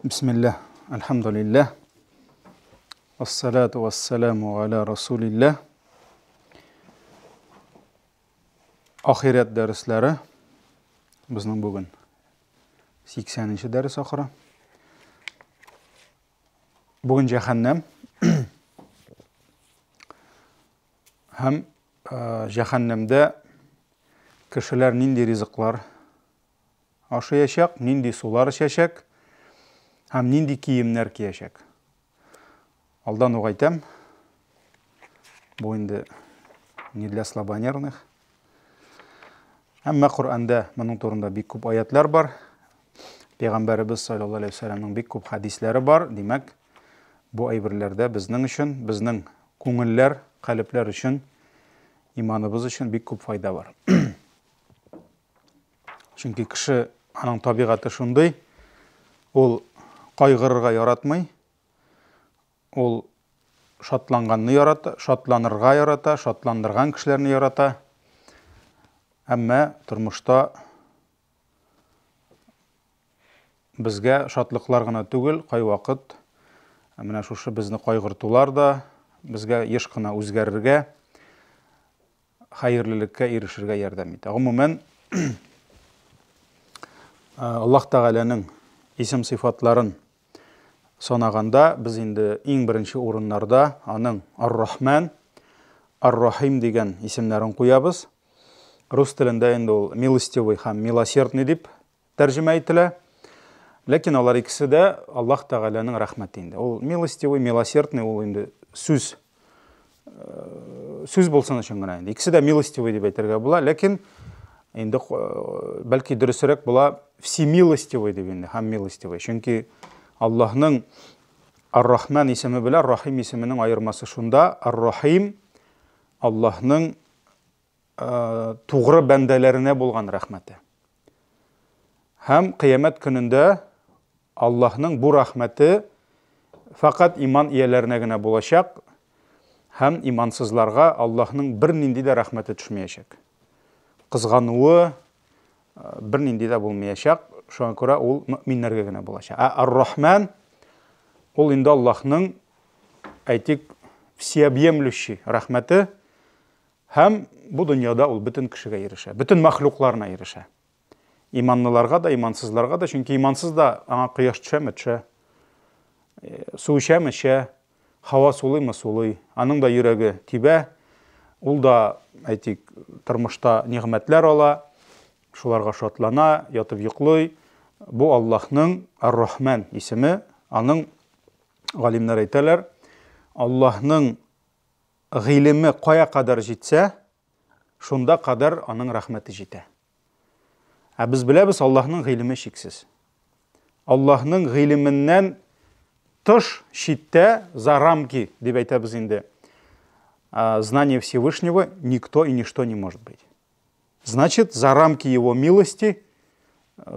Bismillah, alhamdulillah, wassalatu wassalamu ala rasulillah. Ahiret dərslləri bizning bugün 80-ci dərs axırı. Bugün cəhənnəm həm cəhənnəmdə kişilər nindi rizqlar aşıyacaq, nindi sular içəcək, həm nindi kiyimlər giyəcək. Aldan oğaytam, bu indi не для слабонервных. Әмма Qur'anda bunun турында бик күп аятлар бар. Пәйгамбәрбез саллаллаху алейхи ва салламның бик күп хадисләре бар. Димәк, bu әйберләрдә безнең өчен, безнең күңелләр, калепләр өчен, иманыбыз өчен бик күп файда бар. Чөнки кеше аның табигаты шундый, ул кайгырырга яратмый, ул шатланганны ярата, шатланырга ярата, шатландырган кешеләрне ярата. Әмма тормышта безгә шатлыклар гына түгел, кай вакыт менә шушы безне кайгыртулар да безгә еш кына үзгәрергә, хәерлелеккә ирешергә ярдәм итә. Гомумән, Аллаһ Тәгаләнең исем-сыйфатларын санаганда без инде иң беренче урыннарда аның Ар-Рахман, Ар-Рахим дигән исемнәрен куябыз. Рус телендә инде ул милостивый һәм милосердный дип тәрҗемә ителә. Ләкин алар икесе дә Аллаһ Тәгаләнең рәхмәте инде. Ул милостивый, милосердный, ул инде сүз булсын өчен генә инде. Икесе дә милостивый дип әйтергә була, ләкин инде бәлки дөресрәк була всемилостивый дип инде, һәм милостивый. Чөнки Аллаһның Ар-Рахман исеме белән Рахим исеменең аермасы шунда, Ар-Рахим Аллаһның тугры бәндәләренә булган рәхмәте. Һәм кыямәт көнендә Аллаһның бу рәхмәте фақат иман ияләренә генә булачак, һәм имансызларга Аллаһның бер нинди дә рәхмәте төшмәячәк. Кызгануы бер нинди дә булмаячак, шуңа күрә ул мөэминнәргә генә булачак. Ар-Рахман ул инде Аллаһның әйтик всеобъемлющий рәхмәте, һәм бу дөньяда ул бөтен кешегә ирешә, бөтен мәхлукларына ирешә. Иманлыларга да, имансызларга да, чөнки имансыз да аңа кояш төшәме төшә, су эчәме эчә, һава сулыймы сулый, аның да йөрәге тибә, ул да әйтик тормышта ниғмәтләр ала, шуларга шатлана, ятып йоклый. Бу Аллаһның Ар-Рахман исеме, аның галимнәр әйтәләр, Аллаһның гыйлеме кая кадәр җитсә, шунда кадәр аның рәхмәте җитә. Ә без беләбез, Аллаһның гыйлеме шиксез. Аллаһның гыйлеменнән тыш читтә, за рамки дип әйтәбез инде, знание Всевышнего никто и ничто не может быть. Значит, за рамки его милости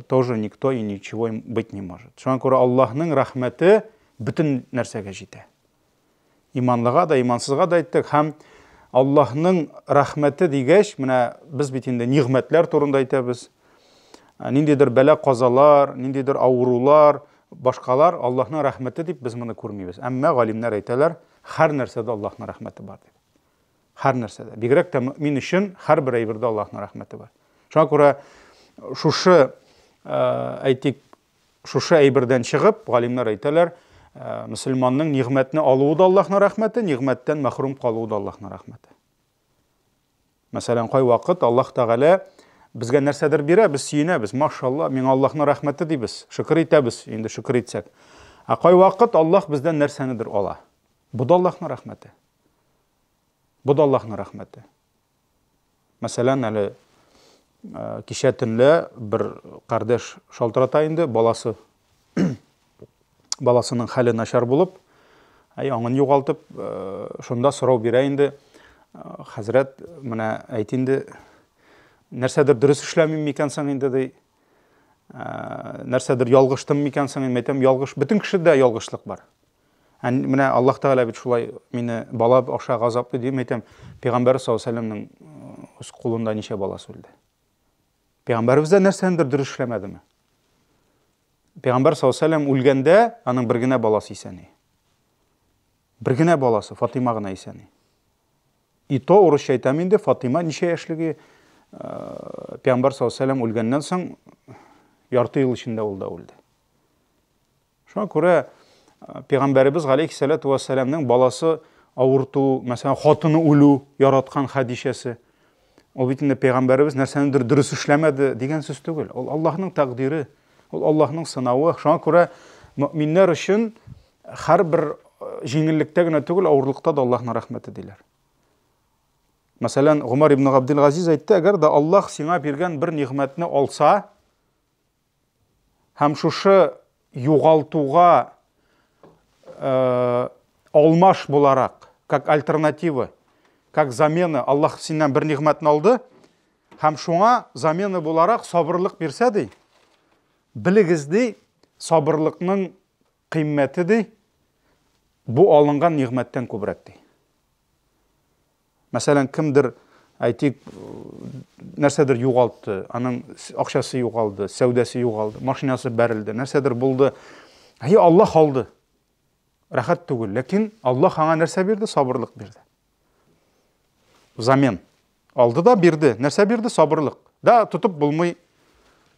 тоже никто и ничего быть не может. Шуңа күрә Аллаһның рәхмәте бөтен нәрсәгә җитә. Иманлыга да, имансызга да әйттек, һәм Аллаһның рәхмәте дигәч, менә без бит инде ниғмәтләр турында әйтәбез. Ниндидер бәла казалар, ниндидер авырулар, башкалар Аллаһның рәхмәте дип без моны күрмибез. Әмма галимнәр әйтәләр, һәр нәрсәдә Аллаһның рәхмәте бар дип. Һәр нәрсәдә. Бигрәк тә мөэмин өчен һәрбер әйбердә Аллаһның рәхмәте бар. Шуңа күрә шушы әйтик, шушы әйбердән чыгып, галимнәр әйтәләр, мөселманның ниғмәтне алуы да Аллаһның рәхмәте, ниғмәттән мәхрүм калуы да Аллаһның рәхмәте. Мәсәлән, кай вакыт Аллаһ Тәгалә безгә нәрсәдер бирә, без сөенәбез, машалла, миңа Аллаһның рәхмәте дибез, шөкер итәбез, инде шөкер итсәк. Ә кай вакыт Аллаһ бездән нәрсәнедер ала. Бу да Аллаһның рәхмәте. Бу да Аллаһның рәхмәте. Мәсәлән, әле кичә төнлә бер кардәш шалтырата инде, баласының хәле начар булып, аңын югалтып, шунда сорау бирә инде, хәзрәт, менә әйт инде, нәрсәдер дөрес эшләмим микән соң инде ди, нәрсәдер ялгыштым микән соң, әйтәм, ялгыш, бөтен кешедә ялгышлык бар. Менә Аллаһ Тәгалә бит шулай мине бала аша газаплый дип әйтәм, Пәйгамбәр саллаллаху алейхи ва салламның үз кулында ничә баласы үлде. Пәйгамбәрбез дә нәрсәдер дөрес эшләмәдеме? Пейғамбар саллаллаху алейхи ва саллям өлгенде, аның бір генә баласы исәни. Бір генә баласы Фатима гына исәни. И то урысча әйтәм инде, Фатима ничә яшьлеге Пейғамбар саллаллаху алейхи ва саллям өлгәннән соң ярты ел эчендә ул да үлде. Шуңа күрә Пейғамбарыбыз алейхиссалату вассаламның баласы авырту, мәсәлән, хатыны үлү яраткан Хадишәсе. Ул бит инде Пейғамбарыбыз нәрсәнедер дөрес эшләмәде дигән сүз түгел. Ул Аллаһның тәкъдире, ул Аллаһның сынавы. Шуңа күрә мөэминнәр өчен һәрбер җиңеллектә генә түгел, авырлыкта да Аллаһның рәхмәте диләр. Мәсәлән, Гомар ибн Габдул-Газиз әйтте, әгәр дә Аллаһ сиңа биргән бер ниғмәтне алса, һәм шушы югалтуга алмаш буларак, как альтернатива, как замена, Аллаһ синнән бер ниғмәтне алды, һәм шуңа замена буларак сабырлык бирсә ди, билегез ди, сабырлыкның кыйммәте ди, бу алынган ниғмәттән күбрәк ди. Мәсәлән, кемдер әйтик, нәрсәдер югалтты, аның акчасы югалды, сәүдәсе югалды, машинасы бәрелде, нәрсәдер булды. Аллаһ алды. Рәхәт түгел, ләкин Аллаһ аңа нәрсә бирде? Сабырлык бирде. Замен. Алды да бирде. Нәрсә бирде? Сабырлык. Да, тотып булмый,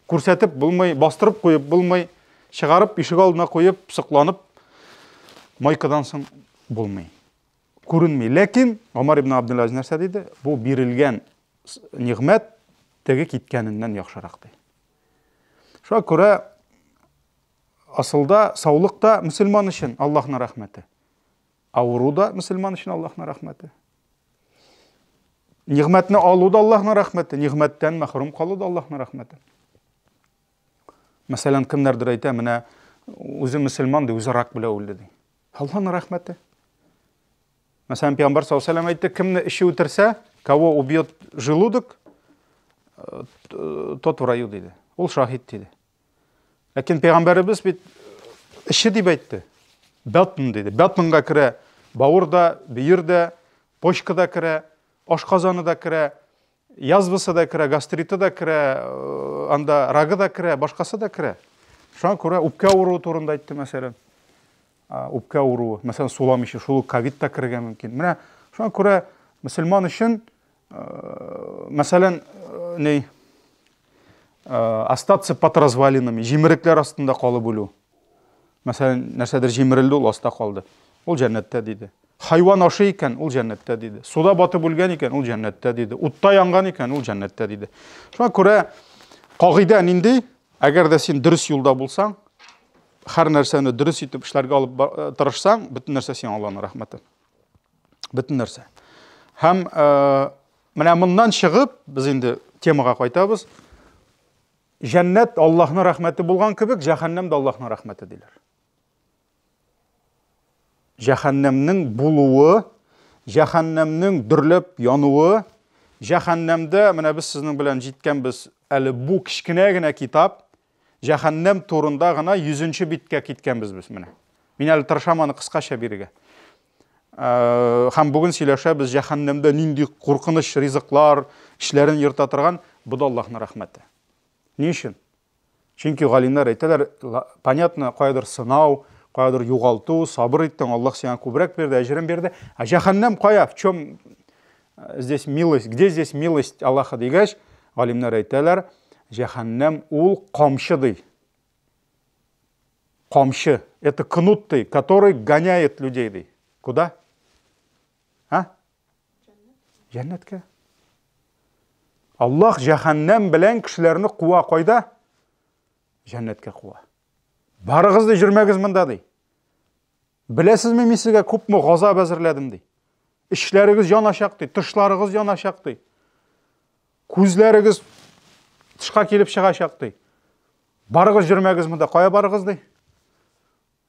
күрсәтеп булмый, бастырып куеп булмый, чыгарып ишек алдына куеп, сыкланып, майкадан соң булмый. Күренмей. Ләкин Омар ибн Абдул-Азиз нәрсә диде? Бу бирелгән ниғмәт теге киткәненнән яхшырак ди. Шуңа күрә асылда саулык та мөселман өчен Аллаһның рәхмәте. Авыру да мөселман өчен Аллаһның рәхмәте. Ниғмәтне алу да Аллаһның рәхмәте, ниғмәттән мәхрүм калу да Аллаһның рәхмәте. Мәсәлән, кемнәрдер әйтә, менә үзе мөселман ди, үзе рак белән үлде ди. Аллаһның рәхмәте. Мәсәлән, Пейғамбар саллаллаху алейхи ва саллям әйтте, кемне эше үтерсә, кого убьет желудок, тот в раю диде. Ул шахид диде. Ләкин Пейғамбарыбыз бит эше дип әйтте. Бәтн диде. Бәтнга керә, бавырда, бөйрдә, почкада керә, ашказаны да керә, язвасы да керә, гастриты да керә, анда рагы да керә, башкасы да керә. Шуңа күрә үпкә авыруы турында әйтте, мәсәлән. Үпкә авыруы, мәсәлән, сулам ише, шул ковид та керергә мөмкин. Менә шуңа күрә мөселман өчен, мәсәлән, остаться под развалинами, җимерекләр астында калып үлү. Мәсәлән, нәрсәдер җимерелде, ул аста калды. Ул җәннәттә диде. Хайван ашы икән, ул җәннәттә диде. Суда батып үлгән икән, ул җәннәттә диде. Утта янган икән, ул җәннәттә диде. Шуңа күрә кагыйдә нинди? Әгәр дә син дөрес юлда булсаң, һәр нәрсәне дөрес итеп эшләргә алып тырышсаң, бөтен нәрсә сиңа Аллаһның рәхмәте. Бөтен нәрсә. Һәм менә моннан чыгып, без инде темага кайтабыз. Җәннәт Аллаһның рәхмәте булган кебек, җәһәннәм дә Аллаһның рәхмәте диләр. Җәһәннәмнең булуы, җәһәннәмнең дөрләп януы, җәһәннәмдә, менә без сезнең белән җиткәнбез, әле бу кичкенә генә китап, җәһәннәм турында гына 100-нче биткә киткәнбез без менә. Мин әле тырышам аны кыскача бирергә. Һәм бүген сөйләшәбез җәһәннәмдә нинди куркыныч ризыклар, эшләрен йөртә торган, бу да Аллаһның рәхмәте. Ни өчен? Чөнки галимнәр әйтәләр, понятно, кайдыр сынау, кайдыр югалту, сабыр иттең, Аллаһ сиңа күбрәк бирде, әҗрен бирде. А җәһәннәм кая? В чем здесь милость? Где здесь милость Аллаһа дигәч, галимнәр әйтәләр, җәһәннәм ул камчы ди. Камчы. Это кнут ди, который гоняет людей ди. Куда? Җәннәткә. Аллаһ җәһәннәм белән кешеләрне куа кайда? Җәннәткә куа. Барыгыз ди, җөрмәгез монда ди. Беләсезме, мин сезгә күпме газап әзерләдем ди. Эшләрегез янашак ди, тышларыгыз янашак ди. Күзләрегез тышка килеп чыгачак ди. Барыгыз, җөрмәгез монда, кая барыгыз ди?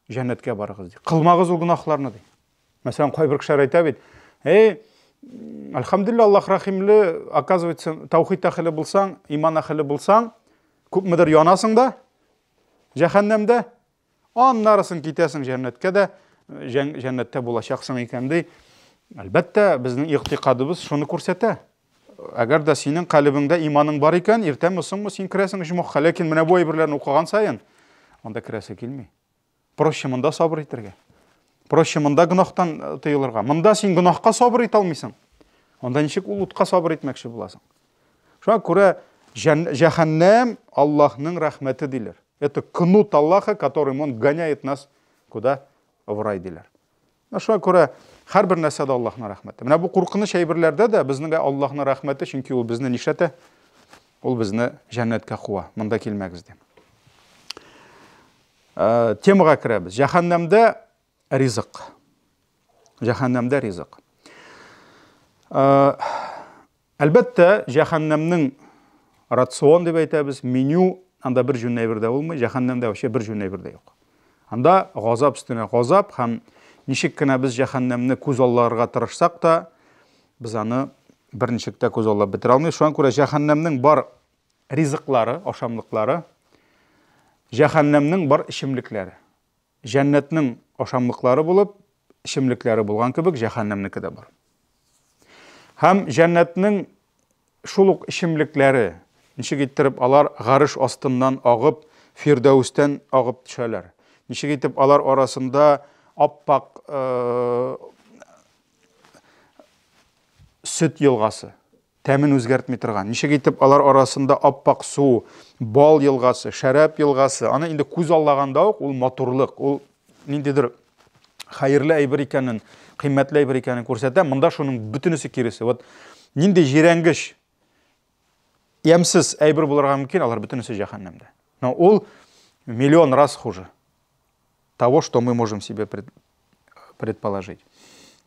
Җәннәткә барыгыз ди. Кылмагыз ул гынахларны ди. Мәсәлән, кайбер кешеләр әйтә бит, Альхамдулилла, Аллаһ рахимле, оказывается, таухид әхле булсаң, иман әхле булсаң, күпмедер янасың да, җәһәннәмдә, аннарысын китәсең җәннәткә дә, җәннәттә булачаксың икән ди. Әлбәттә, безнең игътикадыбыз шуны күрсәтә. Әгәр дә синең калбыңда иманың бар икән, иртәме соңмы син керәсең җмохка, ләкин менә бу әйберләрне укыган сайын, анда кірәсе келмей. Проще мында сабыр итәргә. Проще мында гынахтан тыелырга. Мында син гынахка сабыр итә алмыйсың. Анда ничек ул утка сабыр итмәкче буласың? Шуңа күрә җәһәннәм Аллаһның рәхмәте диләр. Это кнут Аллаха, которым он гоняет нас куда? В рай диләр. Шуңа күрә һәрбер нәрсәдә Аллаһның рәхмәте. Менә бу куркыныч әйберләрдә дә безнең Аллаһның рәхмәте, чөнки ул безне нишләтә? Ул безне җәннәткә куа. Монда килмәгез ди. Темага керәбез. Җәһәннәмдә ризык. Җәһәннәмдә ризык. Әлбәттә, җәһәннәмнең рацион дип әйтәбез, меню анда бер җүн әйбердә булмый, җәһәннәмдә вообще бер җүн әйбердә юк. Анда газап өстенә газап һәм ничек кенә без җәһәннәмне күз алларга тырышсак та, без аны берничек тә күз аллап бетерә алмыйбыз. Шуңа күрә җәһәннәмнең бар ризыклары, ашамлыклары, җәһәннәмнең бар ишемлекләре. Җәннәтнең ашамлыклары булып, ишемлекләре булган кебек җәһәннәмнеке дә бар. Һәм җәннәтнең шул ук ишемлекләре, ничек иттереп алар гарыш астыннан агып, Фирдәүстән агып төшәләр. Ничек итеп алар арасында аппак сөт елгасы, тәмен үзгәртми торган. Ничек итеп алар арасында аппак су, бал елгасы, шәраб елгасы. Аны инде күз аллаганда ук ул матурлык, ул ниндидер хәерле әйбер икәнен, кыйммәтле әйбер икәнен күрсәтә. Монда шуның бөтенесе киресе. Вот нинди җирәнгеш, ямсыз әйбер булырга мөмкин, алар бөтенесе җәһәннәмдә. Но ул миллион раз хуже того, что мы можем себе предположить,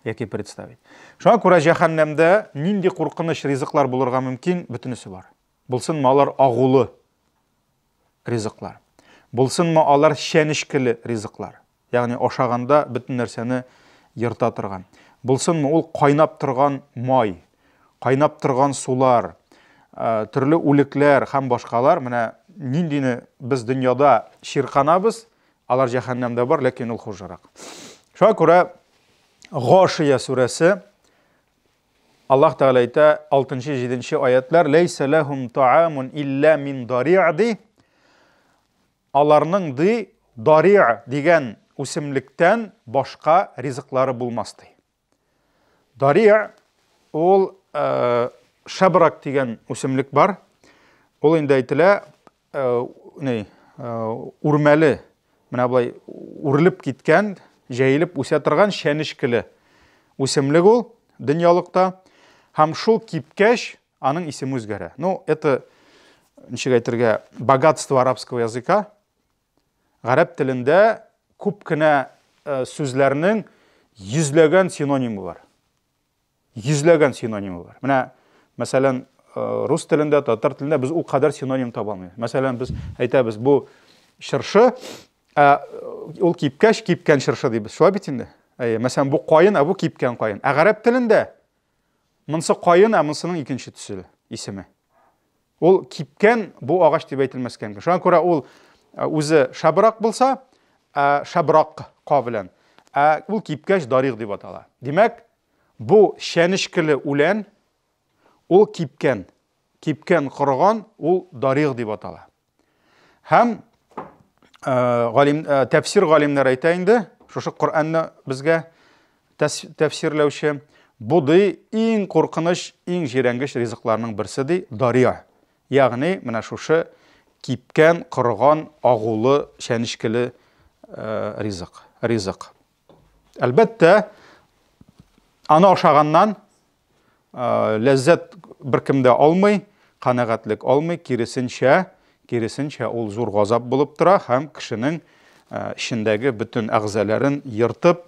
яки представить. Шуңа күрә җәһәннәмдә нинди куркыныч ризыклар булырга мөмкин, бөтенесе бар. Булсынмы алар агулы ризыклар. Булсынмы алар шәнешкеле ризыклар. Ягъни ашаганда бөтен нәрсәне йырта торган. Булсынмы ул кайнап торган май, кайнап торган сулар, төрле үлекләр һәм башкалар. Менә ниндине без дөньяда ширканабыз, алар җәһәннәмдә бар, ләкин ул хужарак. Шуңа күрә Гашия сүрәсе Аллаһ Тәгалә әйтә 6-7 аятлар: "Ләйсә ләһум таамун илля мин дари'ди". Аларның дари' дигән үсемлектән башка ризыклары булмас ди. Дари' ул шабрак дигән үсемлек бар. Ул инде әйтелә, үрмәле, менә булай үрелеп киткән, җәелеп үсә торган шәнешкеле үсемлек ул дөньялыкта. Һәм шул кипкәч аның исеме үзгәрә. Ну, это, ничек әйтергә, богатство арабского языка. Гарәп телендә күп кенә сүзләрнең йөзләгән синонимы бар. Йөзләгән синонимы бар. Менә, мәсәлән, рус телендә, татар телендә без ул кадәр синоним таба алмыйбыз. Мәсәлән, без әйтәбез, бу шыршы, ул кипкәч кипкән шыршы дибез. Шулай бит инде. Мәсәлән, бу кайын, бу кипкән кайын. Гарәп телендә монсы кайын, монсының икенче төсе исеме. Ул кипкән бу агач дип әйтелмәскән. Шуңа күрә ул үзе шабрак булса, шабрак кабилен. Ул кипкәч дариғ дип атала. Димәк, бу шәнешкеле үлән, ул кипкән. Кипкән корган, ул дариғ дип атала. Һәм тәфсир галимнәр әйтә инде, шушы Коръәнне безгә тәфсирләүче, бу иң куркыныч, иң җирәнгеш ризыкларның берсе ди, дария. Ягъни, менә шушы кипкән, корган, агулы, шәнешкеле ризык. Әлбәттә, аны ашаганнан ләззәт беркемдә алмый, канәгатьлек алмый, киресенчә ул зур газап булып тора һәм кешенең ишендәге бөтен әгъзаларын йыртып,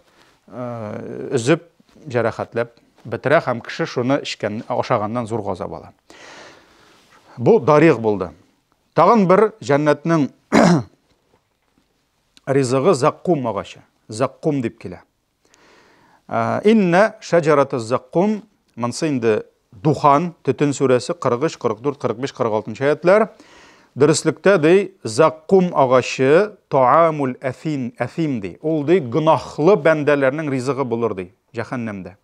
үзеп, җәрәхәтләп бетерә һәм кеше шуны ашаганнан зур газап ала. Бу дариғ булды. Тагын бер җәннәтнең ризыгы заккум агачы. Заккум дип килә. Инна шаҗарата заккум, монсы инде Духан, Төтен сүрәсе 43, 44, 45, 46 аятлар. Дөреслекдә ди, заккум агачы таамул афим ди. Ул ди гынахлы бәндәләрнең ризыгы булыр ди җәһәннәмдә.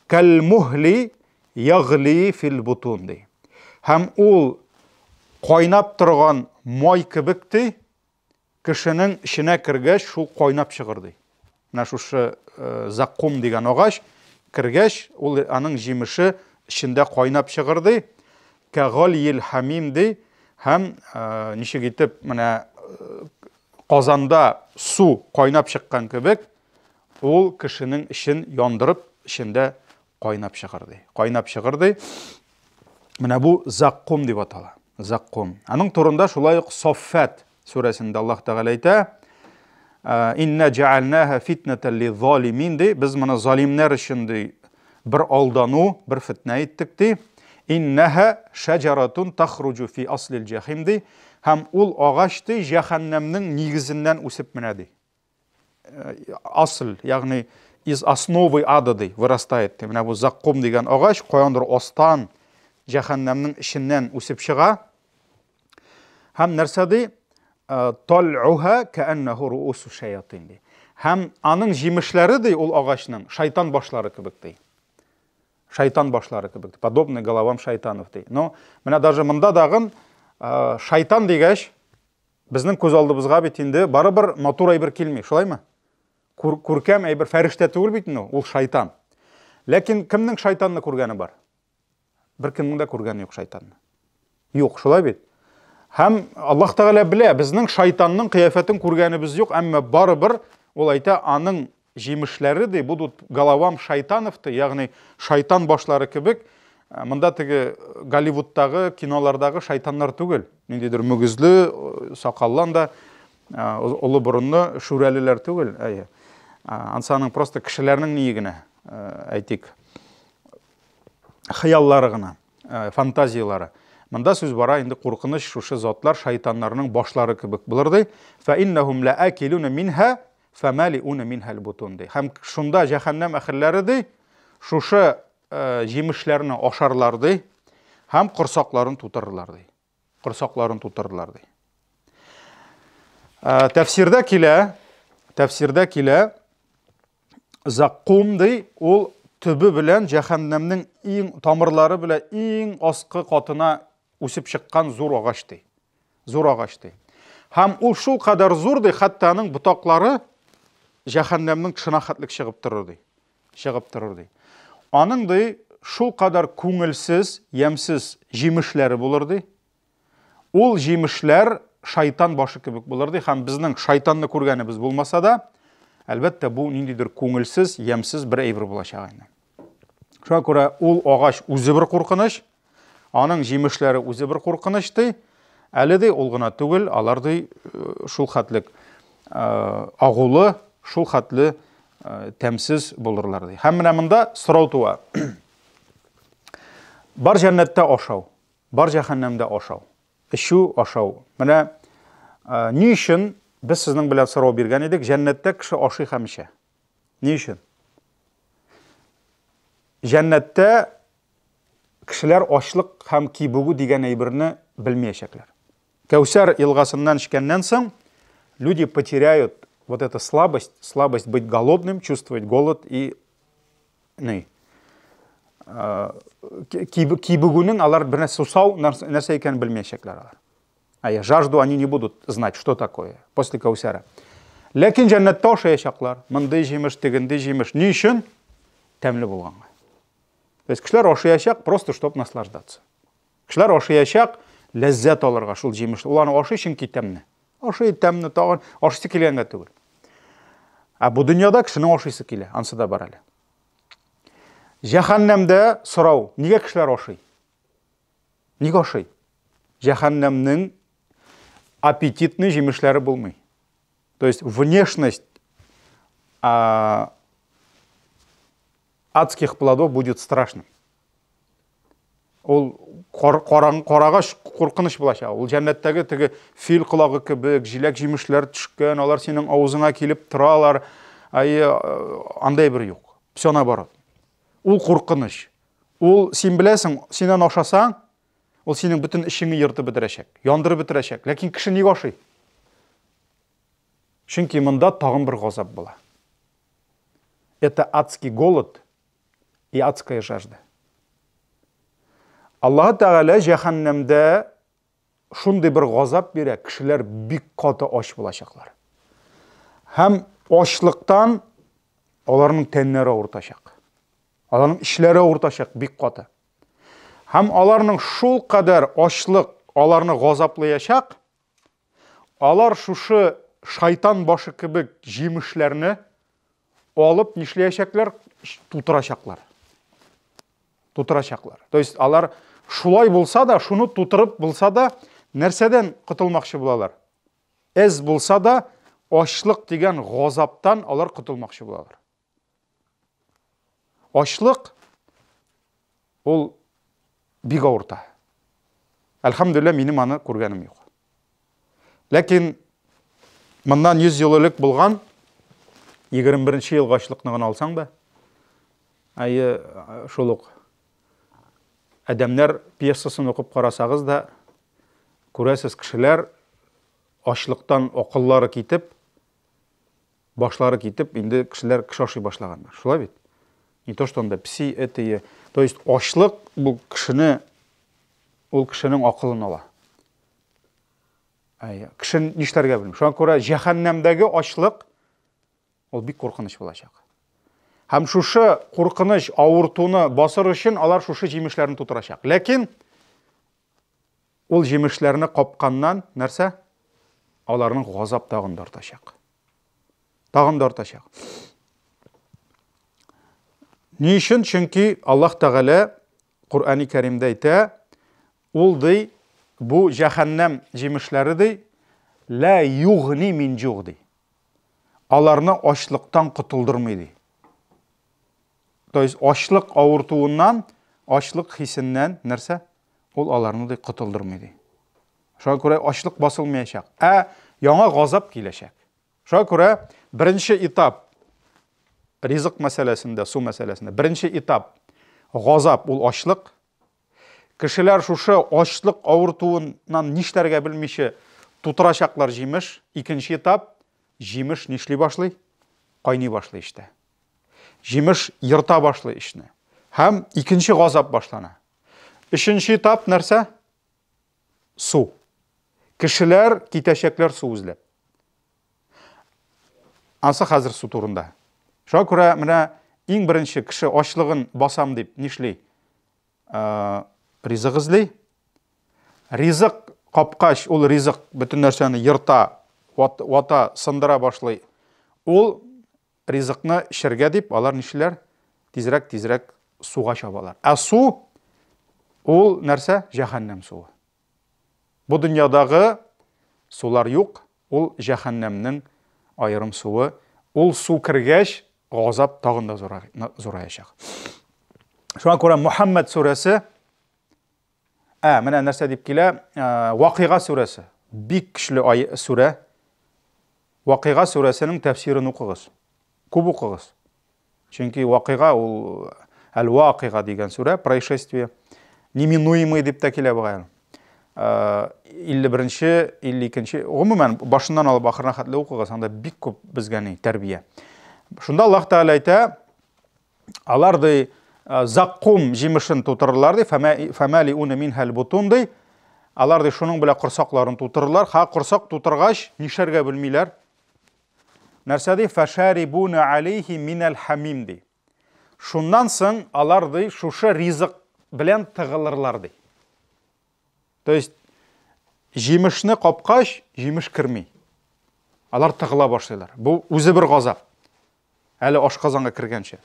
Кал мухли ягли фил бутун ди. Һәм ул кайнап торган май кебек ди, кешенең ішенә кергәч, шул кайнап чыгыр ди. Менә шушы заккум дигән агач кергәч, ул аның җимеше ішендә кайнап чыгыр ди. Кәгалил хамим ди. Һәм ничек итеп, менә казанда су кайнап чыккан кебек, ул кешенең ішен яндырып, ішендә кайнап чыгыр ди. Кайнап чыгыр ди. Менә бу заккум дип атала. Заккум. Аның турында шулай ук Саффат сүрәсендә Аллаһ Тәгалә әйтә: "Инна джаалнаха фитнатан лизалимин" ди. Без моны залимнәр өчен ди бер алдану, бер фитна иттек ди. "Иннаха шаҗаратун тахруҗу фи аслил җахим" ди. Һәм ул агач ди җәһәннәмнең нигезеннән үсеп менә ди. Асл, ягъни из основы ада ди, вырастает. Менә бу заккум дигән агач каяндыр астан җәһәннәмнең ишеннән үсеп чыга. Һәм нәрсә ди? Тал'уха кааннаху руусу шаятин ди. Һәм аның җимешләре ди ул агачның шайтан башлары кебек ди. Шайтан башлары кебек. Подобный головам шайтанов ди. Но менә даже монда дагын шайтан дигәч, безнең күз алдыбызга бит инде барыбер матур әйбер килми, шулаймы? Күркәм әйбер фәрештә түгел бит ул шайтан. Ләкин кемнең шайтанны күргәне бар? Беркемнең дә күргәне юк шайтанны. Юк, шулай бит. Һәм Аллаһ Тәгалә белә, безнең шайтанның кыяфәтен күргәнебез юк, әмма барыбер ул әйтә, аның җимешләре ди, бу головам шайтанов ди, ягъни шайтан башлары кебек. Монда теге Голливудтагы, кинолардагы шайтаннар түгел. Ниндидер мөгезле, сакаллан да, улы борынлы шүрәлеләр түгел. Ансаның просто кешеләрнең ниегенә, әйтик, хыяллары гына, фантазиялары. Монда сүз бара инде куркыныч шушы затлар шайтаннарның башлары кебек булыр ди. Фа иннахум ла акилуна минха фамалиуна минха албутун ди. Һәм шунда җәһәннәм әһелләре ди, шушы җимешләрне ашарлар ди, һәм корсакларын тутырырлар ди. Корсакларын тутырырлар ди. Тәфсирдә килә, заккум ди, ул төбе белән җәһәннәмнең иң тамырлары белән иң аскы катына үсеп чыккан зур агач ди. Зур агач ди. Һәм ул шул кадәр зур ди, хәтта аның ботаклары җәһәннәмнең тышына хәтлек чыгып торыр ди. Чыгып торыр ди. Аның ди шул кадәр күңелсез, ямсыз җимешләре булыр ди. Ул җимешләр шайтан башы кебек булыр ди. Һәм безнең шайтанны күргәнебез булмаса да, әлбәттә бу ниндидер күңелсез, ямсыз бер әйбер булачак инде. Шуңа күрә ул агач үзе бер куркыныч, аның җимешләре үзе бер куркыныч ди. Әле ди ул гына түгел, алар ди шул хәтлек агулы, шул хәтле тәмсез булырлар ди. Һәм менә монда сорау туа. Бар җәннәттә ашау, бар җәһәннәмдә ашау. Эшу ашау. Менә ни өчен без сезнең белән сорау биргән идек, җәннәттә кеше ашый һәм эчә. Ни өчен? Җәннәттә кешеләр ачлык һәм кибүгү дигән әйберне белмәячәкләр. Кәүсәр елгасыннан эчкәннән соң люди потеряют вот эту слабость быть голодным, чувствовать голод и кибүгүнең алар бер нәрсә сусау нәрсә икәнен белмәячәкләр алар. Жажду они не будут знать, что такое после кәүсәра. Ләкин җәннәттә ашаячаклар. Мондый җимеш, тегенде җимеш. Ни өчен? Тәмле булганга. То есть кешеләр ашаячак просто чтобы наслаждаться. Кешеләр ашаячак ләззәт алырга шул җимеш. Уларны ашый чөнки тәмле. Ашый тәмле тагын, ашыйсы килгәнгә түгел. Бу дөньяда кешенең ашыйсы килә, ансы да бар әле. Җәһәннәмдә сорау, нигә кешеләр ашый? Нигә ашый? Җәһәннәмнең аппетитный җимешләре булмый. То есть внешность адских плодов будет страшным. Ул карагач куркыныч булачак. Ул җәннәттәге теге фил кулагы кебек, җиләк җимешләр төшкән, алар синең авызыңа килеп торалар. Андай бер юк. Все наоборот. Ул куркыныч. Ул син беләсең, синнән ашасаң, ул синең бөтен эшеңне йыртып бетерәчәк, яндырып бетерәчәк. Ләкин кеше нигә ашый? Чөнки монда тагын бер газап була. Это адский голод и адская жажда. Аллаһ Тәгалә җәһәннәмдә шундый бер газап бирә, кешеләр бик каты ач булачаклар. Һәм ачлыктан аларның тәннәре авыртачак. Аларның эшләре авыртачак бик каты. Һәм аларның шул кадәр ачлык аларны газаплаячак, алар шушы шайтан башы кебек җимешләрне алып нишләячәкләр? Тутырачаклар. Тутырачаклар. То есть алар шулай булса да, шуны тутырып булса да, нәрсәдән кытылмакчы булалар? Әз булса да, ачлык дигән газаптан алар кытылмакчы булалар. Ачлык ул бик авырта. Әлхәмдүлилләh, минем аны күргәнем юк. Ләкин моннан 100 ел элек булган 21-нче елга ачлыкны гына алсаң да, шул ук Әдәмнәр пьесасын укып карасагыз да, күрәсез, кешеләр ачлыктан акыллары китеп, башлары китеп, инде кешеләр кеше ашый башлаганнар. Шулай бит? Не то, что анда пси, это. То есть ачлык бу кешене, ул кешенең акылын ала. Кеше нишләргә белми. Шуңа күрә җәһәннәмдәге ачлык ул бик куркыныч булачак. Һәм шушы куркыныч авыртуны басыр өчен алар шушы җимешләрне тутырачак. Ләкин ул җимешләрне капканнан нәрсә? Аларның газап тагын да артачак. Тагын да артачак. Ни өчен? Чөнки Аллаһ Тәгалә Куръани Кәримдә әйтә, ул ди, бу җәһәннәм җимешләре ди, ла югни мин җуг ди. Аларны ачлыктан кытылдырмый ди. То есть ачлык авыртуыннан, ачлык хисеннән нәрсә? Ул аларны ди кытылдырмый ди. Шуңа күрә ачлык басылмаячак. Яңа газап киләчәк. Шуңа күрә беренче этап ризык мәсьәләсендә, су мәсьәләсендә, беренче этап газап ул ачлык. Кешеләр шушы ачлык авыртуыннан нишләргә белмичә тутырачаклар җимеш. Икенче этап җимеш нишли башлый? Кайный башлый иштә. Җимеш йырта башлый ишне. Һәм икенче газап башлана. Өченче этап нәрсә? Су. Кешеләр китәчәкләр су эзләп. Ансы хәзер су турында. Шуңа күрә менә иң беренче кеше ачлыгын басам дип нишли? Ризык эзли. Ризык капкач, ул ризык бөтен нәрсәне йырта, вата, сындыра башлый. Ул ризыкны эчәргә дип, алар нишләр? Тизрәк суга чабалар. Су ул нәрсә? Җәһәннәм суы. Бу дөньядагы сулар юк, ул җәһәннәмнең айрым суы. Ул су кергәч, газап тагын да зураячак. Шуңа күрә Мухаммад сүрәсе, менә нәрсә дип килә? Вакыйга сүрәсе. Бик көчле сүрә. Вакыйга сүрәсенең тәфсирен укыгыз. Күп укыгыз. Чөнки вакыйга ул Әл-Вакыйга дигән сүрә, происшествие. Неминуемый дип тә килә бугай. 51-нче, 52-нче, гомумән башыннан алып ахырына хәтле укыгыз, анда бик күп безгә тәрбия. Шунда Аллаһ Тәгалә әйтә, алар ди заккум җимешен тутырырлар ди, фамалиуна минхал бутун ди. Алар ди шуның белән корсакларын тутырырлар. Корсак тутыргач нишләргә белмиләр. Нәрсә ди? Фашарибуна алейхи минал хамим ди. Шуннан соң алар ди шушы ризык белән тыгылырлар ди. То есть җимешне капкач, җимеш кирми. Алар тыгыла башлыйлар. Бу үзе бер газап. Әле ашказанга кергәнчә.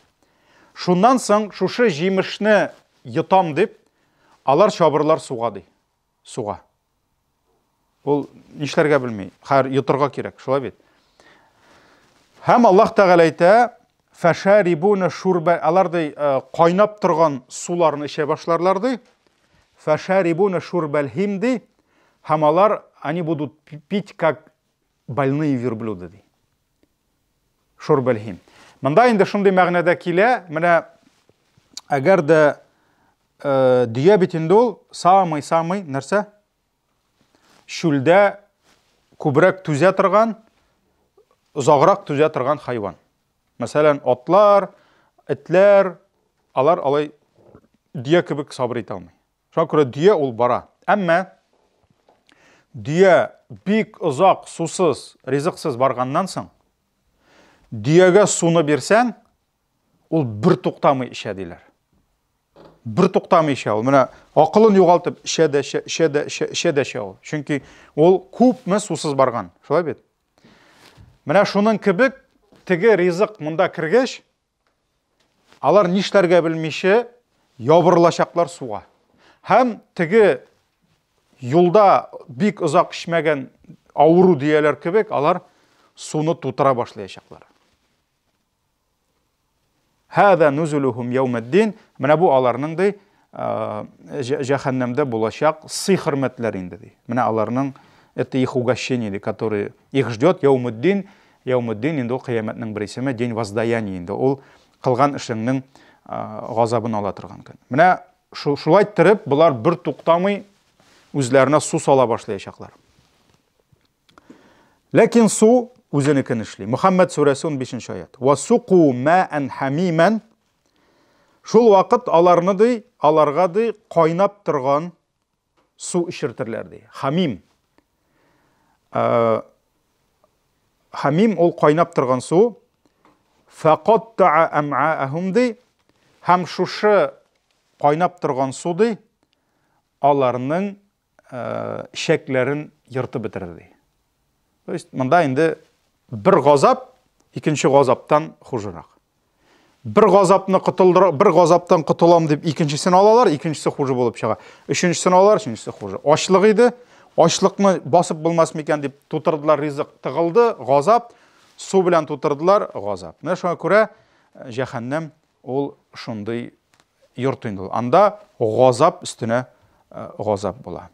Шуннан соң шушы җимешне йотам дип, алар чабырлар суга ди. Суга. Ул нишләргә белми. Хәр йотырга кирәк, шулай бит. Һәм Аллаһ Тәгалә әйтә, фашарибуна шурба, алар ди кайнап торган суларны эчә башларлар ди. Фашарибуна шурбал хим ди. Һәм алар они будут пить как больные верблюды ди. Шурбал хим. Монда инде шундый мәгънәдә килә, менә әгәр дә дөя битендә ул самый нәрсә? Шүлдә күбрәк түзә торган, озаграк түзә торган хайван. Мәсәлән, атлар, этләр, алар алай дөя кебек сабыр итә алмый. Шуңа күрә дөя ул бара. Әмма дүйе бик ұзақ сусыз, ризықсыз барғаннан соң, дүйеге суны берсең, ол бір тоқтамай іше дейлер. Бір тоқтамай іше ол. Міне, ақылын жоғалтып, іше ол. Чүнки ол көпмі сусыз барған. Шолай бет. Міне, шуның кібік, тігі ризық мұнда кіргеш, алар ништәргә білмейші, ябырлашақлар суға. Һәм тігі юлда бик ұзақ ішмәген ауыру диялер кебек, алар суны тутыра башлаячаклар. Хәза нузулухум яумаддин. Менә бу аларның ди җәһәннәмдә булачак сый-хөрмәтләр инде ди. Менә аларның это их угощение, которые их ждет яумаддин. Яумаддин инде кыямәтнең бер исеме, день воздаяния инде. Ул кылган эшеңнең газабын ала торган көн. Менә шулай иттереп, булар бер туктамый үзләренә су сала башлаячаклар. Ләкин су үзенекен эшли. Мөхәммәд сүрәсе 15-нче аят. Ва суqu ma'an hamiman. Шул вакыт аларны ди, аларга ди кайнап торган су ишертерләр ди. Хамим. Хамим ул кайнап торган су. Фaqatta'a am'a'ahum ди. Һәм шушы кайнап торган су ди аларның шәкләрен йыртып бетерер ди. То есть, монда инде бер газап, икенче газаптан хужырак. Бер газаптан кутылам дип икенчесен алалар, икенчесе хужы булып чыга. Өченчесен алалар, өченчесе хужы. Ачлык иде, ачлыкны басып булмас микән дип тутырдылар, ризык тыгылды, газап, су белән тутырдылар, газап. Менә шуңа күрә җәһәннәм ул шундый йорт инде. Анда газап өстенә газап була.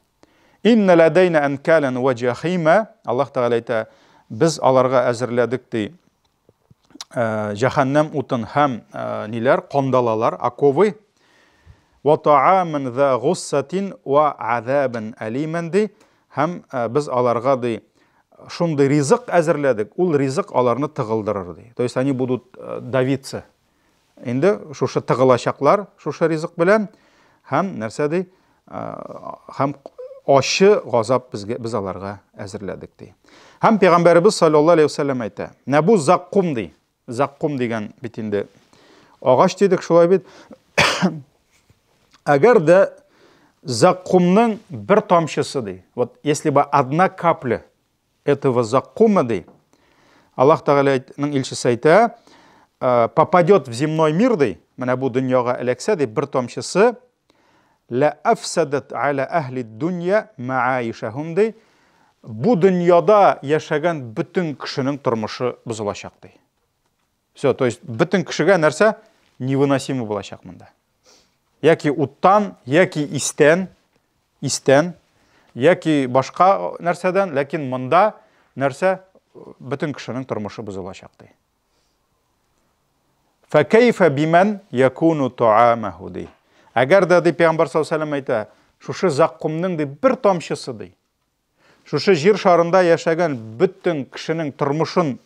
Инна ладайна анкалан ва джахима. Аллаһ Тәгалә әйтә, без аларга әзерләдек ди җәһәннәм утын һәм ниләр, кандалалар, аковы. Ва тааман за гуссатин ва азабан алиман ди. Һәм без аларга ди шундый ризык әзерләдек. Ул ризык аларны тыгылдырыр ди. То есть они будут давиться. Инде шушы тыгылачаклар, шушы ризык белән һәм нәрсә ди? Һәм ашы газап biz аларга әзерләдек ди. Һәм Пәйгамбәрбез саллаллаһу алейхи ва саллям әйтә. Нәбу заккум ди. Заккум дигән бит инде агач дидек, шулай бит. Әгәр дә заккумның бер тамчысы ди. Вот если бы одна капля этого заккума ди, Аллаһ Тәгаләнең илчесе әйтә, попадет в земной мир ди, менә бу дөньяга эләксә ди, бер тамчысы ла афсадат аля ахли дунья маишахум ди. Бу дөньяда яшәгән бүтән кешенең тормышы бозылачак ди. Все, то есть бүтән кешегә нәрсә невыносимо булачак монда. Яки уттан, яки истән, яки башка нәрсәдән, ләкин монда нәрсә бүтән кешенең тормышы бозылачак ди. Фа кайфа биман якуну таамаху ди. Әгәр дә ди Пәйгамбәр саллаллаһу алейхи ва саллям әйтә, шушы заккумның ди бер тамчысы ди. Шушы җир шарында яшәгән бүтән кешенең тормышын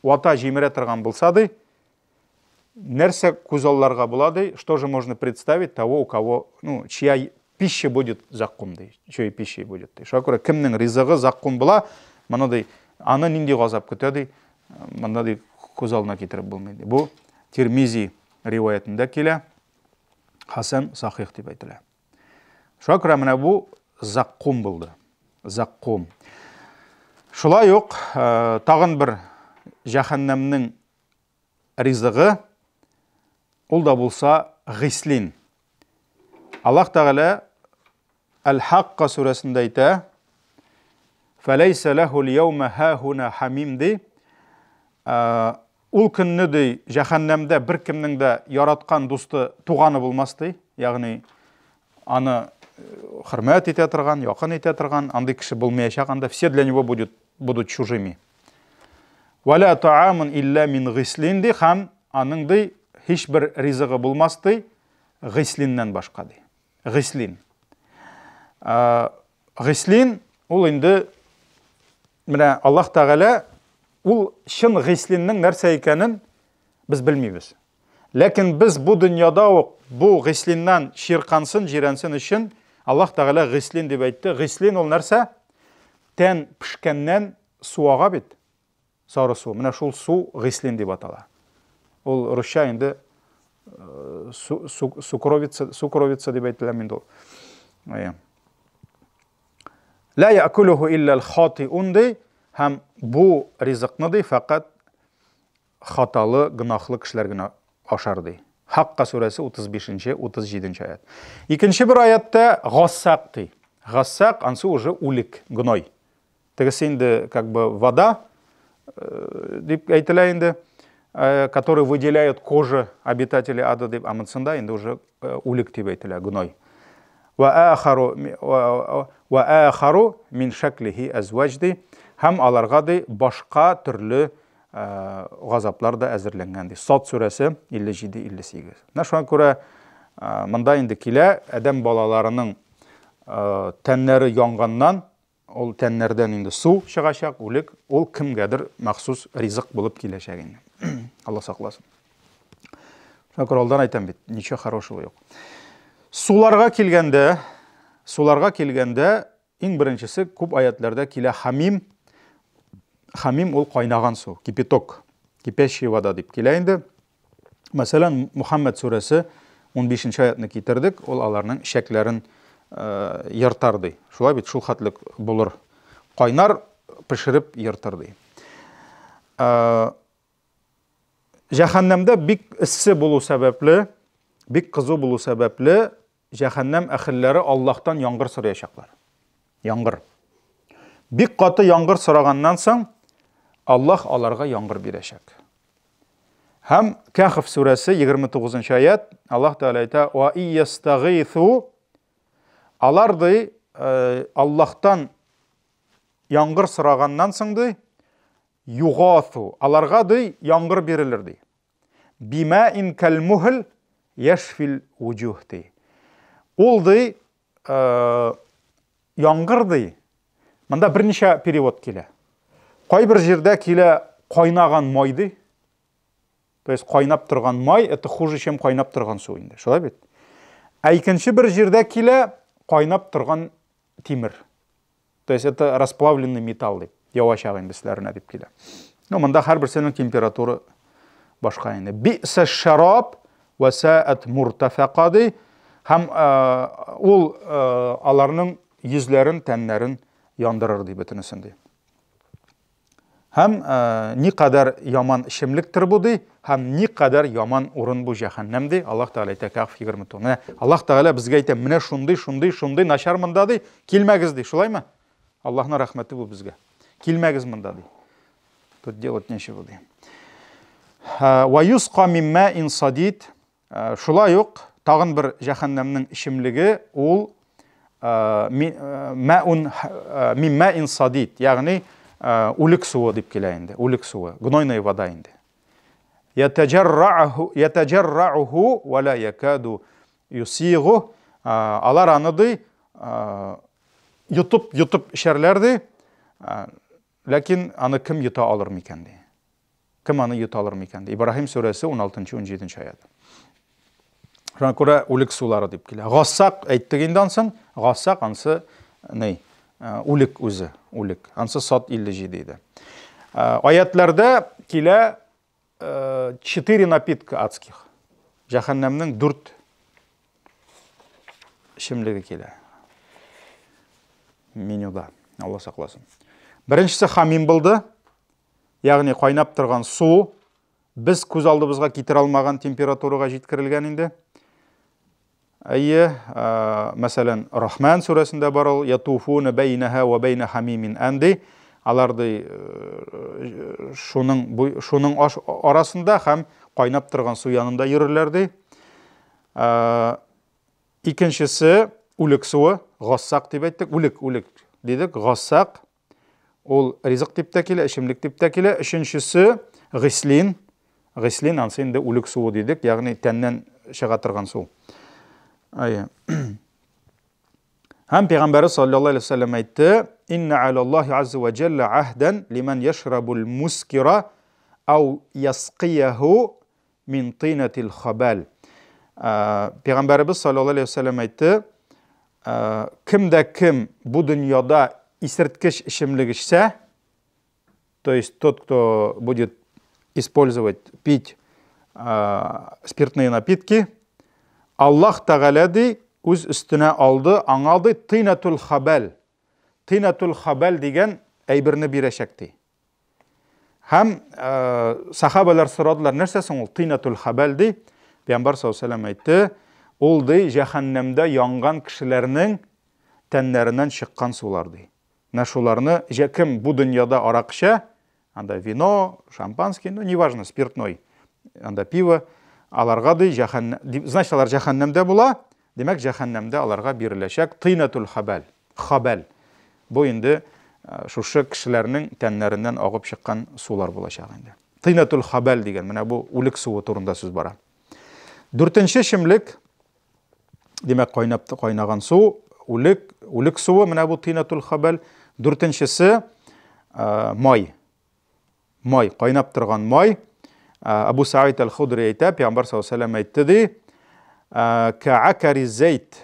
вата җимерә торган булса ди, нәрсә күз алларга була ди, что же можно представить того, у кого, чья пища будет заккум ди, чьей пищей будет ди. Шуңа күрә кемнең ризыгы заккум була, моны ди, аны нинди газап көтә ди, монда ди күз алына китереп булмый ди. Бу Тирмизи риваятында килә. Хасан сахих дип әйтелә. Шуңа күрә менә бу заккум булды. Заккум. Шулай ук тагын бер җәһәннәмнең ризыгы, ул да булса гыслин. Аллаһ Тәгалә Әл-Хакка сүрәсендә әйтә: "Фалайса лаху ал-яума ха-хуна хамим" ди. Ул көнне ди җәһәннәмдә бер кемнең дә яраткан дусты, туганы булмас ди. Ягъни аны хөрмәт итә торган, якын итә торган, андый кеше булмаячак, анда все для него будут чужими. Вала таамун илля мин гыслин ди, һәм аның ди һичбер ризыгы булмас ди гыслиннән башка ди. Гыслин. Гыслин ул инде менә Аллаһ Тәгалә ул шын гыслиннең нәрсә икәнен без белмибез. Ләкин без бу дөньяда ук бу гыслиннән ширкансын, җирәнсен өчен Аллаһ Тәгалә гыслин дип әйтте. Гыслин ул нәрсә? тән пішкәннән суаға бит, сары су. Менә шул су гыслин дип атала. Ул русча инде сукровица дип әйтелә инде ул. Ла яакулуху илля ал-хатиун ди, һәм бу ризыкны ди фақат хаталы, гынахлы кешеләр генә ашар ди. Хакка сүрәсе 35-37 аят. Икенче бер аятта гассак ди. Гассак ансы уже үлек, гной. Тегесе инде как бы вода дип әйтелә инде, который выделяет кожа обитателей ада дип, амансында инде уже үлек дип әйтелә, гной. Ва ахару мин шаклихи азваж ди, һәм аларга ди башка төрле газаплар да әзерләнгән ди. Сад сүрәсе 57-58. Шуңа күрә монда инде килә адәм балаларының тәннәре янганнан, ул тәннәрдән инде су чыгачак, үлек, ул кемгәдер махсус ризык булып киләчәк инде. Алла сакласын. Шуңа күрә алдан әйтәм бит, ничә хорошего юк. Суларга килгәндә, иң беренчесе күп аятларда килә хамим. Хамим ул кайнаган су, кипяток, кипящая вода дип килә инде. Мәсәлән, Мухаммад сүрәсе 15-нче аятны китердек, ул аларның шәкләрен йыртар ди. Шулай бит, шул хәтлек булыр. Кайнар, пешереп йыртар ди. Җәһәннәмдә бик иссе булу сәбәпле, бик кызу булу сәбәпле, җәһәннәм әһелләре Аллаһтан яңгыр сораячаклар. Яңгыр. Бик каты яңгыр сораганнан соң, Аллаһ аларга яңгыр бирәчәк. Һәм Кахф сүрәсе 29-нчы аят, Аллаһ Тәгалә әйтә: "Ва иястагыйсу", алар ди Аллаһтан яңгыр сораганнан соң ди, югасу, аларга ди яңгыр бирелер ди. Бима ин калмухл яшфил вуҗух ди. Ул ди яңгыр ди. Монда берничә перевод килә. Кайбер җирдә килә кайнаган май ди. То есть кайнап торган май, это хуже, чем кайнап торган су инде. Шулай бит. Икенче бер җирдә килә кайнап торган тимер. То есть это расплавленный металл дип, явачак инде сезләренә дип килә. Монда һәрберсенең температура башка инде. Би'са шараб ва саат муртафаqa ди. Һәм ул аларның йөзләрен, тәннәрен яндырыр ди бөтенесен ди. Һәм никадәр яман эчемлектер бу ди, һәм никадәр яман урын бу җәһәннәм ди. Аллаһ Тәгалә әйтә Кахф 29. Аллаһ Тәгалә безгә әйтә, менә шундый начар монда ди, килмәгез ди. Шулаймы? Аллаһның рәхмәте бу безгә. Килмәгез монда ди. Тут делать нечего ди. Ва юсқа мин маин садид. Шулай ук тагын бер җәһәннәмнең эчемлеге ул мин маин садид, ягъни үлек суы дип килә инде, үлек суы, гнойная вода инде. Ятаҗарраху ва ла якаду юсигу. Алар аны ди йотып эчәрләр ди, ләкин аны кем йота алыр микән ди? Кем аны йота алыр микән ди? Ибраһим сүрәсе 16-17 аят. Шуңа күрә үлек сулары дип килә. Гассак әйттек инде ансын, гассак ансы ни? Үлек үзе, үлек. Ансы сад 57 иде. Аятларда килә 4 напитка адских. Җәһәннәмнең 4 эчемлеге килә. Менюда. Алла сакласын. Беренчесе хамим булды. Ягъни кайнап торган су. Без күз алдыбызга китер алмаган температурага җиткерелгән инде. Мәсәлән, Рахман сүрәсендә бар ул, ятуфуна бәйнәһә ва бәйнә хамимин анди. Алар ди шуның арасында һәм кайнап торган су янында йөрерләр ди. Икенчесе үлек суы, гассак дип әйттек, үлек дидек, гассак. Ул ризык дип тә килә, эчемлек дип тә килә. Өченчесе гыслин. Гыслин ансы инде үлек суы дидек, ягъни тәннән чыга торган су. Һәм Пәйгамбәр саллаллаһу алейһи ва саллям әйтте: "Инна алаллаһи азза ва джалла аһдан лиман яшрабул мускира ау ясқияһу мин тинатил хабал." Пәйгамбәрбез саллаллаһу алейһи ва саллям әйтте: "Кимдә ким бу дөньяда исерткіш ішімлік ішсе, то есть тот, кто будет использовать, пить спиртные напитки, Аллах Тағала дей, өз үстіне алды, аңалды тинатул хабәл. Тинатул хабәл деген әйбірні берешек дей. Һәм сахабалар сұрадылар, нәрсесің ол тинатул хабәл дей? Пейғамбар саллаллаху алейхи ва саллям айтты, ол дей жаһаннамда янған кішілерінің тәннәрінен шыққан сулар дей. Нашуларны кім bu dünyada aрақ ішә, анда вино, шампанский, ну неважно, спиртной, анда пиво, аларға дей значит, алар жаһаннамда була, демәк жаһаннамда аларға биреләчәк тинатул хабәл. Хабәл. Бу инде шушы кешеләрнең тәннәреннән агып чыккан сулар булачак инде. Тинатул хабәл дигән, менә бу үлек суы турында сүз бара. Дүртенче эчемлек, демәк кайнаган су, үлек суы, менә бу тинатул хабәл. Дүртенчесе май. Май, кайнап торган май. Абу Саид аль-Худри әйтә, Пәйгамбер саллаллаху алейхи ва саллям әйтте ди, кәакари зәйт.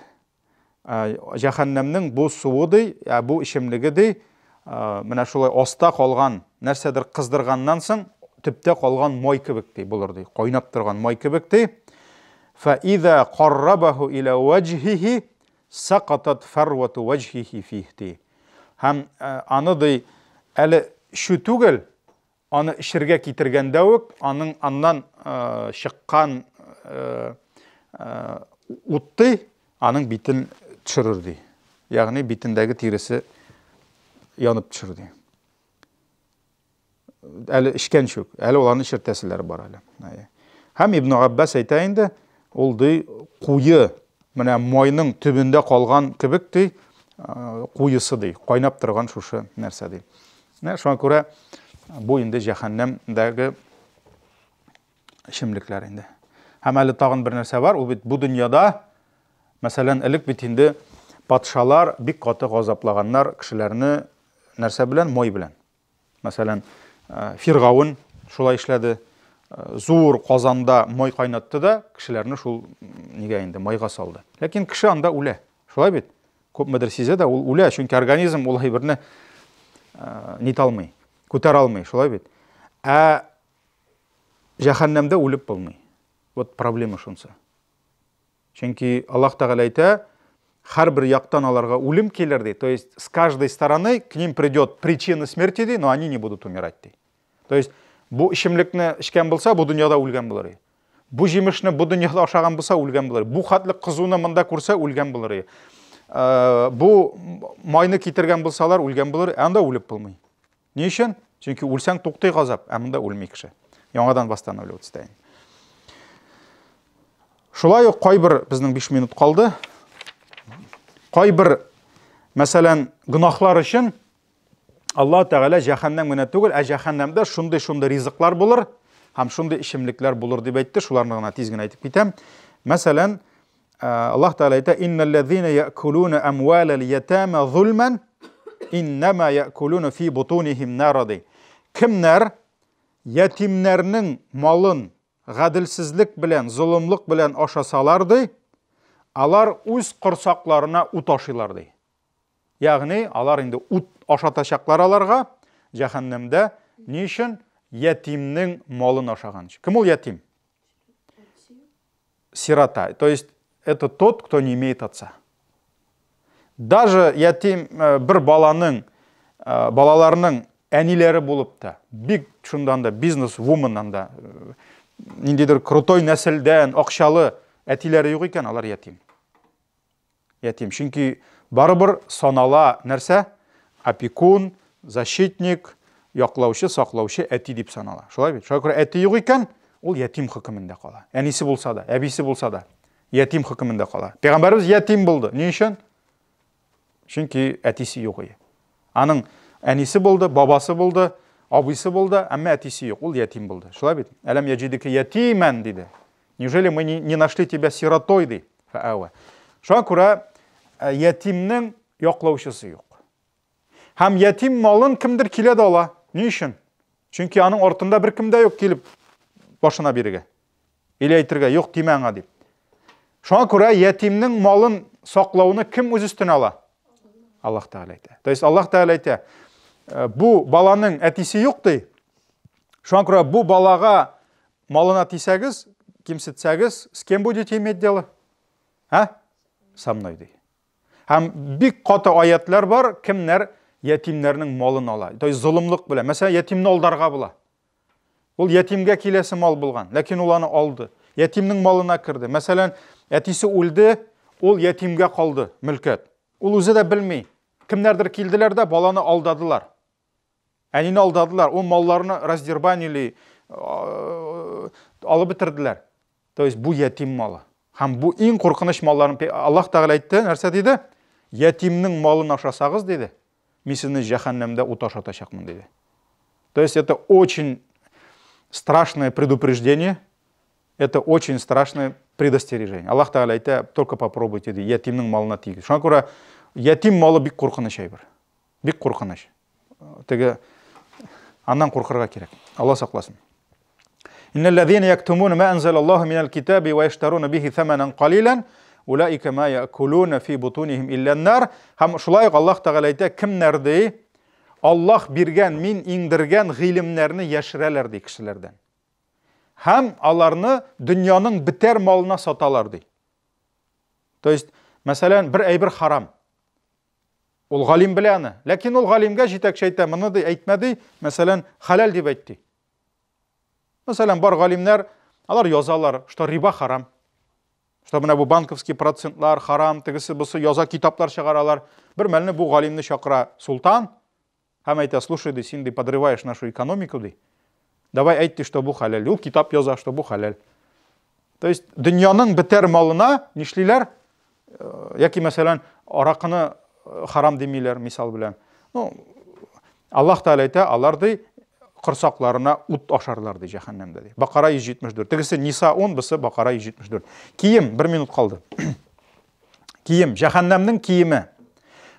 Жаһаннамның бу суы ди, бу ишемлеге ди, менә шулай аста калган, нәрсәдер кыздырганнан соң төптә калган май кебек ди, булыр ди. Кайнап торган май кебек ди. Фа иза қаррабаху иля ваджхихи сақатат фарвату ваджхихи фихти. Һәм аны ди, әле шу түгел, аны ішергә китергәндә үк, аның аннан шыққан утты, аның битен төшерер ди. Ягъни битендәге тиресе янып төшер ди. Әле ішкән шук, әле уларның шертәселәре бар әле. Һәм Ибн Аббас әйтә инде, ул ди куйы, менә майның төбендә калган кебек ди, куйысы ди, кайнап торган шушы нәрсә ди. Шуңа күрә бу инде җәһәннәмдәге ишемлекләр инде. Һәм әле тагын бер нәрсә бар, ул бит бу дөньяда, мәсәлән, элек бит инде патшалар бик каты газаплаганнар кешеләрне нәрсә белән, май белән. Мәсәлән, Фиргавун шулай эшләде. Зур казанда май кайнатты да, кешеләрне шул нигә инде майга салды. Ләкин кеше анда үлә. Шулай бит. Күпмедер сизә дә ул үлә, чөнки организм ул хәйберне нит алмый, күтәрә алмый, шулай бит. Җәһәннәмдә үлеп булмый. Вот проблема шунсы. Чөнки Аллаһ Тәгалә әйтә, һәрбер яктан аларга үлем килер ди. То есть с каждой стороны к ним придет причина смерти ди, но они не будут умирать ди. То есть бу ишемлекне ишкән булса, бу дөньяда үлгән булыр. Бу җимешне бу дөньяда ашаган булса, үлгән булыр. Бу хатлы кызуны монда күрсә, үлгән булыр. Бу майны китергән булсалар, үлгән булыр, анда үлеп булмый. Ни өчен? Чөнки үлсәң туктый газап, ә монда үлми кеше. Яңадан бастан үлеп үтсәң. Шулай ук кайбер безнең 5 минут калды. Кайбер, мәсәлән, гынахлар өчен Аллаһ Тәгалә җәһәннәм генә түгел, җәһәннәмдә шундый ризыклар булыр, һәм шундый ишемлекләр булыр дип әйтте. Шуларны гына тиз генә әйтеп китәм. Мәсәлән, Аллаһ Тәгалә әйтә: "Иннәлләзина яъкулуна амвалал ятама зулман, иннама яъкулуна фи бутунихим нарады." Кемнәр ятимнәрнең малын гаделсезлек белән, зулымлык белән ашасалар ди, алар үз корсакларына ут ашыйлар ди. Ягъни алар инде ут ашатачаклар аларга җәһәннәмдә. Ни өчен? Ятимнең малын ашаган өчен. Кем ул ятим? Сирота. То есть это тот, кто не имеет отца. Даже ятим бер баланың, балаларның әниләре булып та, бик шундан да бизнес-вуменнан да, ниндидер крутой нәселдән акчалы әтиләре юк икән, алар ятим. Ятим. Чөнки барыбер санала нәрсә? Опекун, защитник, яклаучы, саклаучы әти дип санала. Шулай бит. Шуңа күрә әти юк икән, ул ятим хөкемендә кала. Әнисе булса да, әбисе булса да, ятим хөкемендә кала. Пәйгамбәрбез ятим булды. Ни өчен? Чөнки әтисе юк иде. Аның әнисе булды, бабасы булды, абыйсы булды, әмма әтисе юк. Ул ятим булды. Шулай бит. Әлем яҗидика ятиман диде. Неужели мы не нашли тебя сиротой ди? Фаава. Шуңа күрә ятимнең яклаучысы юк. Һәм ятим малын кемдер килә дә ала. Ни өчен? Чөнки аның артында бер кем дә юк килеп башына бирергә. Или әйтергә, юк тимәңә дип. Шуңа күрә ятимнең малын саклауны кем үз өстенә ала? Аллах Тағала айтады. То есть Аллах Тағала айтады, бұл баланың әтесі жоқ дей. Шуан күрә бұл балаға малына тисәгіз, кемсітсәгіз, с кем будет иметь дело? Со мной дей. Һәм бик каты аятлар бар, кемнәр ятимнәрнең малын ала. То есть золымлык белән. Мәсәлән, ятимне алдарга була. Ул ятимгә киләсе мал булган, ләкин ул аны алды. Ятимнең малына кирде. Мәсәлән, әтисе үлде, ул ятимгә калды, мөлкәт. Ул үзе дә белми. Кемнәрдер килделәр дә баланы алдадылар. Әнине алдадылар. Ул малларны раздербанили, алып бетерделәр. То есть бу ятим малы. Һәм бу иң куркыныч малларын Аллах Тәгалә әйтте, нәрсә диде? Ятимнең малын ашасагыз диде, мин сезне җәһәннәмдә ут ашатачакмын диде. То есть это очень страшное предупреждение, это очень страшное предостережение. Аллах Тәгалә әйтә, только попробуйте диде, ятимнең малына тигез. Шуңа күрә ятим малы бик куркыныч әйбер. Бик куркыныч. Теге аннан куркырга кирәк. Алла сакласын. Иннеллазина яктумуна ма анзалаллаху минал китаби ва яштаруна бихи тhamаnan qalиlan улаика ма яакулуна фи бутунихим илля-нар. Һәм шулай Аллах Тәгалә әйтә, кемнәрдә Аллах биргән, мин иңдергән гыйлемнәрне яшерәләр ди кешеләрдән. Һәм аларны дөньяның битәр малына саталар ди. То есть, мәсәлән, бер әйбер харам. Ул галим белә аны, ләкин ул галимгә җитәкче әйтә, моны ди әйтмәди, мәсәлән, халал дип әйтте. Мәсәлән, бар галимнәр, алар язалар, что риба харам. Что менә бу банковский процентлар харам, тегесе бусы яза китаплар чыгаралар. Бер мәлне бу галимне чакыра султан, һәм әйтә, слушай, ди, син ди подрываешь нашу экономику ди. Давай әйтте, что бу халал. Ул китап яза, что бу халал. То есть, дөньяның битәр малына нишлиләр? Яки мәсәлән, аракыны харам демиләр, мисал белән. Ну, Аллах Тәгалә әйтә, алар ди кырсакларына ут ашарлар ди җәһәннәмдә ди. Бакара 174. Тегесе Ниса 10, бусы Бакара 174. Кием, 1 минут калды. Кием, җәһәннәмнең киеме.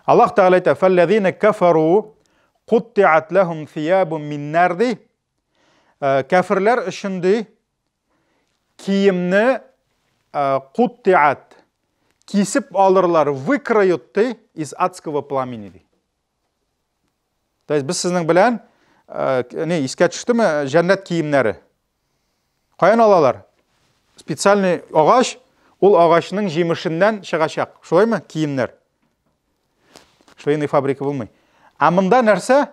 Аллах Тәгалә әйтә, "Фаллазина кафару кутти'ат лахум thiyabun min nar" ди. Кафирләр өчен ди киемне кутти'ат кисеп алырлар, выкроют ди из адского пламени ди. То есть без сезнең белән искә төштеме җәннәт киемнәре. Каян алалар? Специальный агач, ул агачның җимешеннән чыгачак. Шулаймы киемнәр? Шуйный фабрика булмый. А монда нәрсә?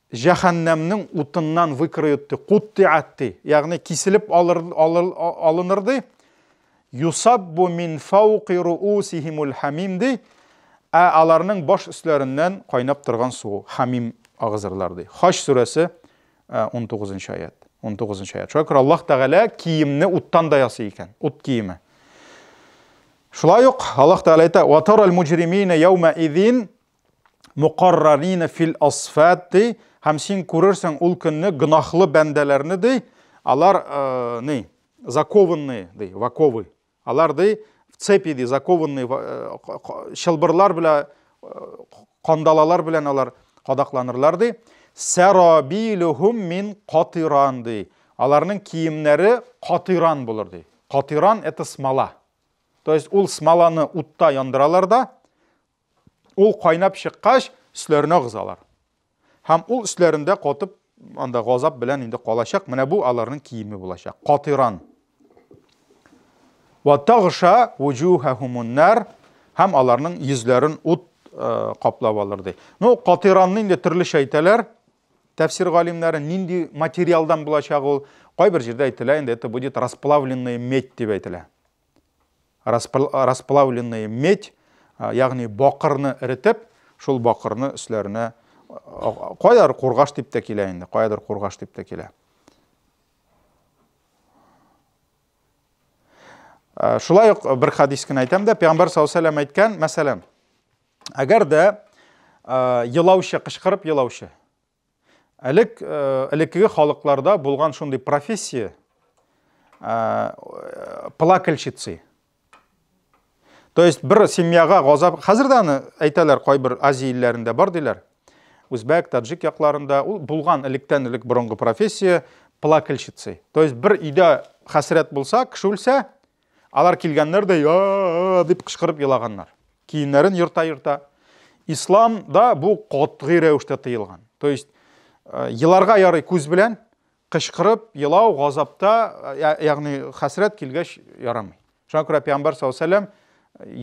Җәһәннәмнең утыннан выкроют ди, кутти'ат ди. Ягъни киселеп алыныр ди. Юсаббу мин фауqi руусихимул хамим ди. Аларның баш өсләреннән кайнап торган су, хамим агызырлар ди. Хаҗ сүрәсе 19-нчы аят. 19-нчы аят. Шуңа күрә Аллах Тәгалә киемне уттан да ясый икән. Ут киеме. Шулай ук Аллах Тәгалә әйтә: "Ва тарал муҗримина яума идин муқаррарина фил асфат" ди. Һәм син күрерсең ул көнне гынахлы бәндәләрне ди. Алар закованные ди, ваковы. Алар ди в цепи ди, закованные шылбырлар белән, кандалалар белән алар кадакланырлар ди. Сарабилухум мин катиран ди. Аларның киемнәре катиран булыр ди. Катиран это смола. То есть ул смоланы утта яндыралар да, ул кайнап чыккач үсләренә гызалар. Һәм ул үсләрендә катып, анда газап белән инде калачак. Менә бу аларның киеме булачак. Катиран. Ва тагша вуҗухахумун нар. Һәм аларның йөзләрен ут каплап алыр ди. Ну, катиранны инде төрлечә әйтәләр. Тәфсир галимнәре нинди материалдан булачак ул? Кайбер җирдә әйтелә, инде это будет расплавленная медь дип әйтелә. Расплавленная медь, ягъни бакырны эритеп, шул бакырны үсләренә кайдар кургаш дип тә килә инде, кайдар кургаш дип тә килә. Шулай ук бер хадисны әйтәм дә, Пәйгамбәр саллаллаху алейһи ва сәллям әйткән, мәсәлән, әгәр дә елаучы, кычкырып елаучы, элеккеге халыкларда булган шундый профессия плакальщицы. То есть бер семьяга газап, хәзер дә аны әйтәләр, кайбер Азия илләрендә бар диләр. Үзбәк, таджик якларында ул булган электән элек борынгы профессия плакальщицы. То есть бер өйдә хәсрәт булса, кеше үлсә, алар килгәннәр дә дип кычкырып елаганнар. Киемнәрен йырта-йырта. исламда бу катгый рәвештә тыелган. То есть еларга ярый күз белән, кычкырып, елау, газапта, ягъни хәсрәт килгәч ярамый. Шуңа күрә Пәйгамбәр саллаллаһу алейһи ва сәлләм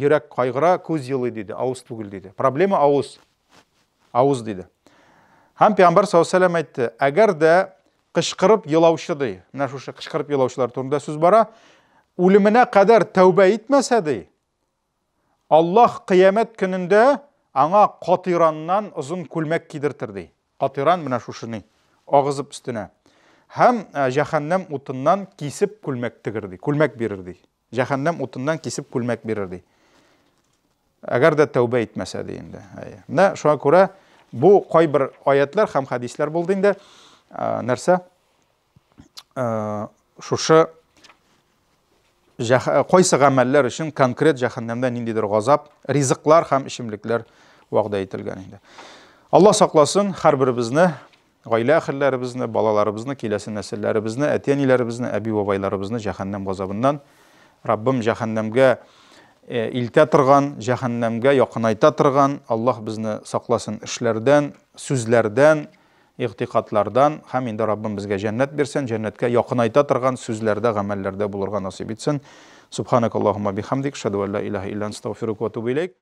йөрәк кайгыра, күз елый диде, авыз түгел диде. Проблема авыз. Авыз диде. Һәм Пәйгамбәр саллаллаһу алейһи ва сәлләм әйтте, әгәр дә кычкырып елаучы ди, менә шушы кычкырып елаучылар турында сүз бара, үлеменә кадәр тәүбә итмәсә ди, Аллаһ кыямәт көнендә аңа катыраннан озын күлмәк кидертер ди. Катыран менә шушыны агызып өстенә. Һәм җәһәннәм утыннан кисеп күлмәк тегер ди, күлмәк бирер ди. Җәһәннәм утыннан кисеп күлмәк бирер ди. Әгәр дә тәүбә итмәсә ди инде. Менә шуңа күрә бу кайбер аятлар һәм хадислар булды инде. Нәрсә? Шушы кайсы гамәлләр өчен конкрет җәһәннәмдә ниндидер газап, ризыклар һәм ишемлекләр вәгъдә ителгән инде. Аллаһ сакласын һәрберебезне, гаилә әһелләребезне, балаларыбызны, киләсе нәселләребезне, әти-әниләребезне, әби-бабайларыбызны җәһәннәм газабыннан Раббым җәһәннәмгә илтә торган, җәһәннәмгә якынайта торган, Аллаһ безне сакласын эшләрдән, сүзләрдән, игътикадлардан, һәм инде Раббым безгә җәннәт бирсен, җәннәткә якынайта торган сүзләрдә, гамәлләрдә булырга насыйп итсен. Субханакаллаһумма бихамдик, шаһаду ан ла илаһа илля анта, астагфирука ва атубу илейк.